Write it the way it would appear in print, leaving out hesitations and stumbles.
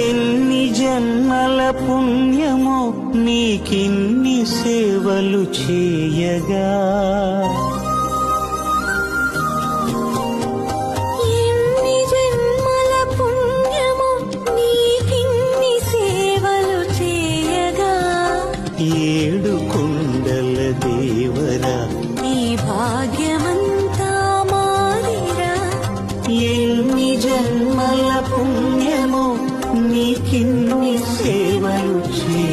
ఎన్ని జన్మల పుణ్యమో నీకిన్ని సేవలు చేయగా, ఎన్ని జన్మల పుణ్యమో నీకిన్ని సేవలు చేయగా, ఏడు కొండల దేవరా నీ భాగ్యమంతా మాదిరా. ఎన్ని జన్మల పుణ్యమో నీకిన్ని సేవలు చేయగా.